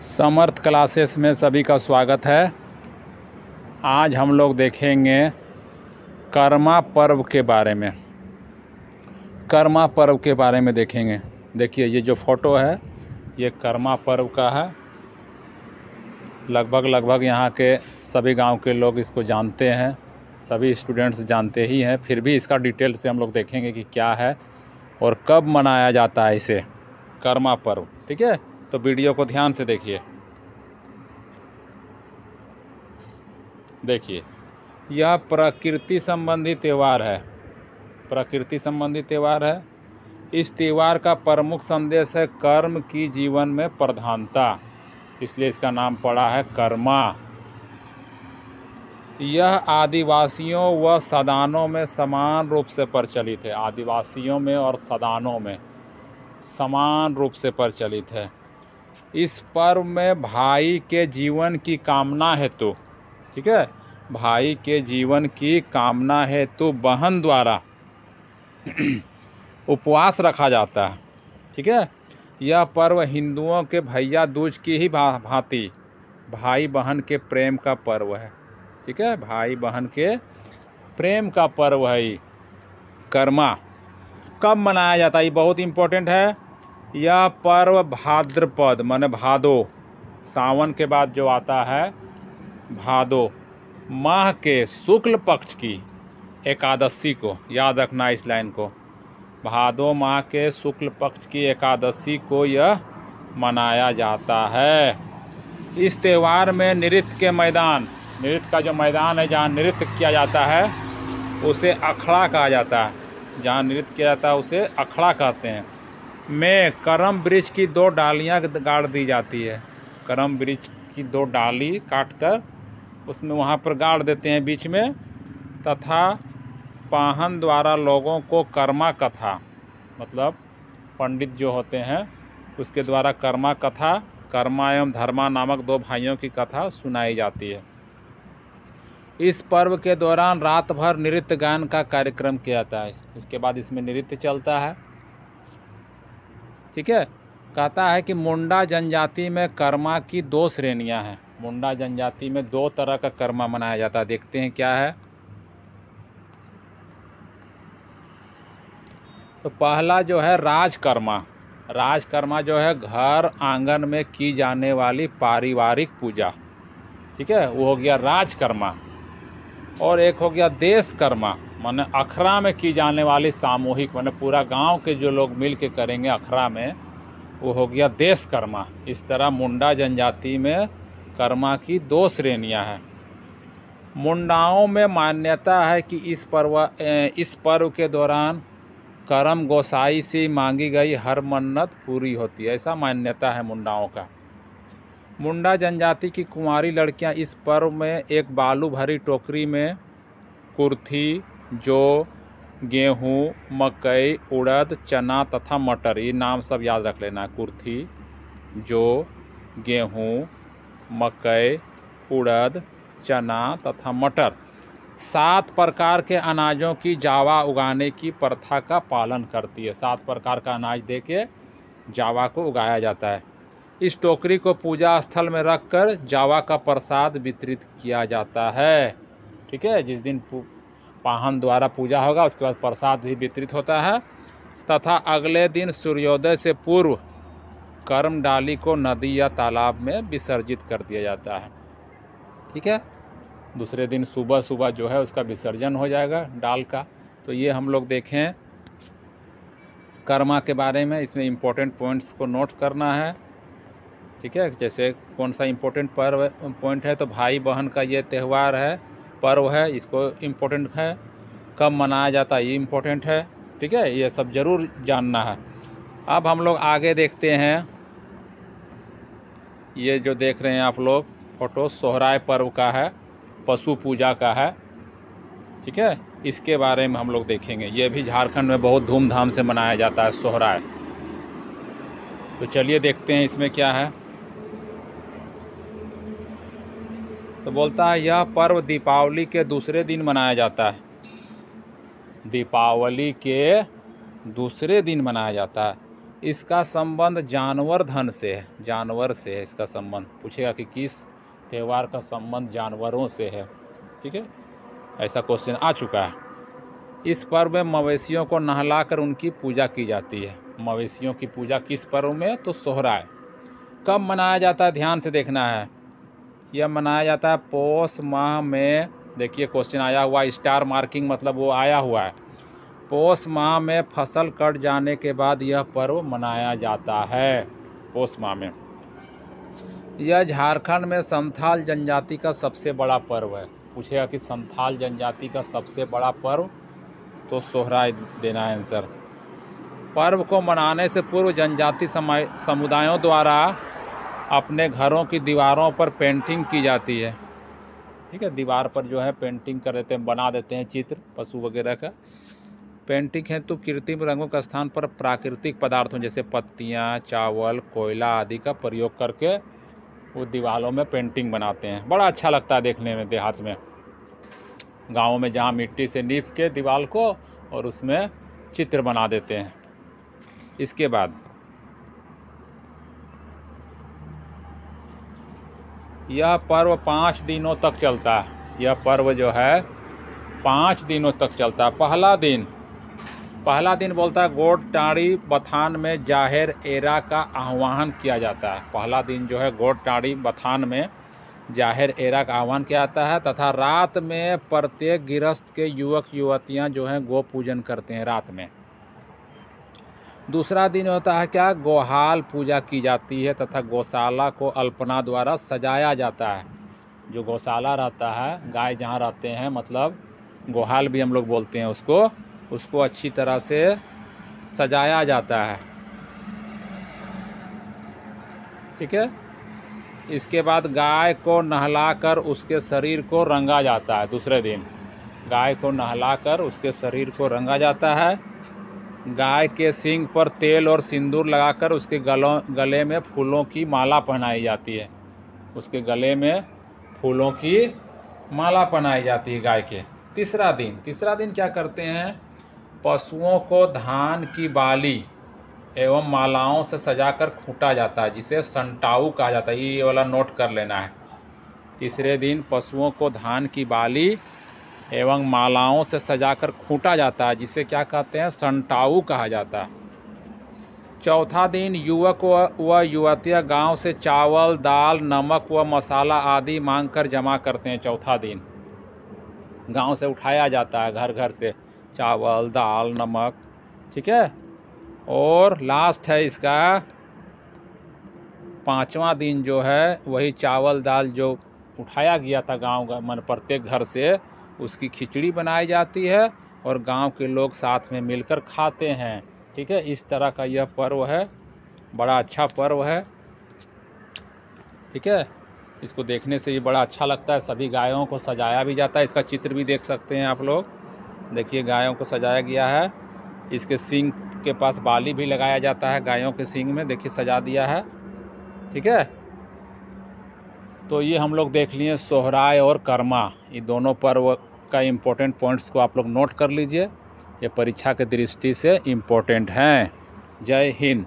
समर्थ classes में सभी का स्वागत है। आज हम लोग देखेंगे कर्मा पर्व के बारे में। कर्मा पर्व के बारे में देखेंगे। देखिए ये जो फ़ोटो है ये कर्मा पर्व का है। लगभग यहाँ के सभी गांव के लोग इसको जानते हैं, सभी स्टूडेंट्स जानते ही हैं। फिर भी इसका डिटेल से हम लोग देखेंगे कि क्या है और कब मनाया जाता है इसे, कर्मा पर्व। ठीक है, तो वीडियो को ध्यान से देखिए। देखिए यह प्रकृति संबंधी त्यौहार है। प्रकृति संबंधी त्यौहार है। इस त्यौहार का प्रमुख संदेश है कर्म की जीवन में प्रधानता, इसलिए इसका नाम पड़ा है कर्मा। यह आदिवासियों व सदानों में समान रूप से प्रचलित है। आदिवासियों में और सदानों में समान रूप से प्रचलित है। इस पर्व में भाई के जीवन की कामना हेतु, ठीक है, भाई के जीवन की कामना हेतु बहन द्वारा उपवास रखा जाता है। ठीक है, यह पर्व हिंदुओं के भैया दूज की ही भांति भाई बहन के प्रेम का पर्व है। ठीक है, भाई बहन के प्रेम का पर्व है ये कर्मा। कब मनाया जाता है ये बहुत इम्पोर्टेंट है। यह पर्व भाद्रपद माने भादो, सावन के बाद जो आता है भादो माह के शुक्ल पक्ष की एकादशी को, याद रखना इस लाइन को, भादो माह के शुक्ल पक्ष की एकादशी को यह मनाया जाता है। इस त्यौहार में नृत्य के मैदान, नृत्य का जो मैदान है जहाँ नृत्य किया जाता है उसे अखड़ा कहा जाता है। जहाँ नृत्य किया जाता है उसे अखड़ा कहते हैं। में करम वृक्ष की 2 डालियाँ गाड़ दी जाती है। करम वृक्ष की 2 डाली काटकर उसमें वहाँ पर गाड़ देते हैं बीच में, तथा पाहन द्वारा लोगों को कर्मा कथा, मतलब पंडित जो होते हैं उसके द्वारा कर्मा कथा, कर्मा एवं धर्मा नामक 2 भाइयों की कथा सुनाई जाती है। इस पर्व के दौरान रात भर नृत्य गान का कार्यक्रम किया जाता है। इसके बाद इसमें नृत्य चलता है। ठीक है, कहता है कि मुंडा जनजाति में कर्मा की 2 श्रेणियां हैं। मुंडा जनजाति में 2 तरह का कर्मा मनाया जाता है। देखते हैं क्या है। तो पहला जो है राजकर्मा। राजकर्मा जो है घर आंगन में की जाने वाली पारिवारिक पूजा, ठीक है, वो हो गया राजकर्मा। और एक हो गया देशकर्मा, माने अखड़ा में की जाने वाली सामूहिक, माने पूरा गांव के जो लोग मिल के करेंगे अखड़ा में, वो हो गया देशकर्मा। इस तरह मुंडा जनजाति में कर्मा की 2 श्रेणियां हैं। मुंडाओं में मान्यता है कि इस पर्व के दौरान करम गोसाई से मांगी गई हर मन्नत पूरी होती है, ऐसा मान्यता है मुंडाओं का। मुंडा जनजाति की कुंवारी लड़कियां इस पर्व में एक बालू भरी टोकरी में कुर्थी, जौ, गेहूँ, मकई, उड़द, चना तथा मटर, ये नाम सब याद रख लेना है। कुर्थी, जौ, गेहूँ, मकई, उड़द, चना तथा मटर, 7 प्रकार के अनाजों की जावा उगाने की प्रथा का पालन करती है। 7 प्रकार का अनाज दे के जावा को उगाया जाता है। इस टोकरी को पूजा स्थल में रखकर जावा का प्रसाद वितरित किया जाता है। ठीक है, जिस दिन पाहन द्वारा पूजा होगा उसके बाद प्रसाद भी वितरित होता है, तथा अगले दिन सूर्योदय से पूर्व कर्म डाली को नदी या तालाब में विसर्जित कर दिया जाता है। ठीक है, दूसरे दिन सुबह सुबह जो है उसका विसर्जन हो जाएगा डाल का। तो ये हम लोग देखें कर्मा के बारे में। इसमें इम्पोर्टेंट पॉइंट्स को नोट करना है। ठीक है, जैसे कौन सा इम्पोर्टेंट पॉइंट है, तो भाई बहन का ये त्यौहार है, पर्व है, इसको इम्पोर्टेंट है। कब मनाया जाता है ये इम्पोर्टेंट है। ठीक है, ये सब ज़रूर जानना है। अब हम लोग आगे देखते हैं। ये जो देख रहे हैं आप लोग फोटो सोहराय पर्व का है, पशु पूजा का है। ठीक है, इसके बारे में हम लोग देखेंगे। ये भी झारखंड में बहुत धूमधाम से मनाया जाता है सोहराय। तो चलिए देखते हैं इसमें क्या है। तो बोलता है यह पर्व दीपावली के दूसरे दिन मनाया जाता है। दीपावली के दूसरे दिन मनाया जाता है। इसका संबंध जानवर धन से है, जानवर से है इसका संबंध। पूछेगा कि किस त्यौहार का संबंध जानवरों से है, ठीक है, ऐसा क्वेश्चन आ चुका है। इस पर्व में मवेशियों को नहलाकर उनकी पूजा की जाती है। मवेशियों की पूजा किस पर्व में? तो सोहराय। कब मनाया जाता है? ध्यान से देखना है। यह मनाया जाता है पौष माह में। देखिए क्वेश्चन आया हुआ, स्टार मार्किंग मतलब वो आया हुआ है। पौष माह में फसल कट जाने के बाद यह पर्व मनाया जाता है, पौष माह में। यह झारखंड में संथाल जनजाति का सबसे बड़ा पर्व है। पूछेगा कि संथाल जनजाति का सबसे बड़ा पर्व, तो सोहराय देना है आंसर। पर्व को मनाने से पूर्व जनजाति समुदायों द्वारा अपने घरों की दीवारों पर पेंटिंग की जाती है, ठीक है। दीवार पर जो है पेंटिंग कर देते हैं, बना देते हैं चित्र पशु वगैरह का। पेंटिंग है तो कृत्रिम रंगों का स्थान पर प्राकृतिक पदार्थों जैसे पत्तियां, चावल, कोयला आदि का प्रयोग करके वो दीवारों में पेंटिंग बनाते हैं। बड़ा अच्छा लगता है देखने में। देहात में, गाँव में जहाँ मिट्टी से नीप के दीवार को और उसमें चित्र बना देते हैं। इसके बाद यह पर्व 5 दिनों तक चलता है। यह पर्व जो है 5 दिनों तक चलता है। पहला दिन बोलता है गोडटाड़ी बथान में जाहिर एरा का आह्वान किया जाता है। पहला दिन जो है गोडटाड़ी बथान में जाहिर एरा का आह्वान किया जाता है तथा रात में प्रत्येक गृहस्थ के युवक युवतियां जो हैं गो पूजन करते हैं रात में। दूसरा दिन होता है क्या? गोहाल पूजा की जाती है तथा गौशाला को अल्पना द्वारा सजाया जाता है। जो गौशाला रहता है, गाय जहाँ रहते हैं, मतलब गोहाल भी हम लोग बोलते हैं उसको अच्छी तरह से सजाया जाता है, ठीक है। इसके बाद गाय को नहलाकर उसके शरीर को रंगा जाता है। दूसरे दिन गाय को नहलाकर उसके शरीर को रंगा जाता है। गाय के सींग पर तेल और सिंदूर लगाकर उसके गले में फूलों की माला पहनाई जाती है। उसके गले में फूलों की माला पहनाई जाती है गाय के। तीसरा दिन क्या करते हैं? पशुओं को धान की बाली एवं मालाओं से सजाकर खूंटा जाता है, जिसे संटाऊ कहा जाता है। ये वाला नोट कर लेना है। तीसरे दिन पशुओं को धान की बाली एवं मालाओं से सजाकर खूंटा जाता है, जिसे क्या कहते हैं? संटाऊ कहा जाता है। चौथा दिन युवक व युवतियाँ गांव से चावल, दाल, नमक व मसाला आदि मांगकर जमा करते हैं। चौथा दिन गांव से उठाया जाता है, घर घर से चावल, दाल, नमक, ठीक है। और लास्ट है इसका 5वां दिन जो है, वही चावल दाल जो उठाया गया था गांव मन प्रत्येक घर से, उसकी खिचड़ी बनाई जाती है और गांव के लोग साथ में मिलकर खाते हैं, ठीक है। इस तरह का यह पर्व है, बड़ा अच्छा पर्व है, ठीक है। इसको देखने से ही बड़ा अच्छा लगता है। सभी गायों को सजाया भी जाता है। इसका चित्र भी देख सकते हैं आप लोग। देखिए गायों को सजाया गया है। इसके सींग के पास बाली भी लगाया जाता है गायों के सींग में, देखिए सजा दिया है, ठीक है। तो ये हम लोग देख लिए सोहराय और कर्मा, ये दोनों पर्व का इम्पोर्टेंट पॉइंट्स को आप लोग नोट कर लीजिए। ये परीक्षा के दृष्टि से इम्पोर्टेंट हैं। जय हिंद।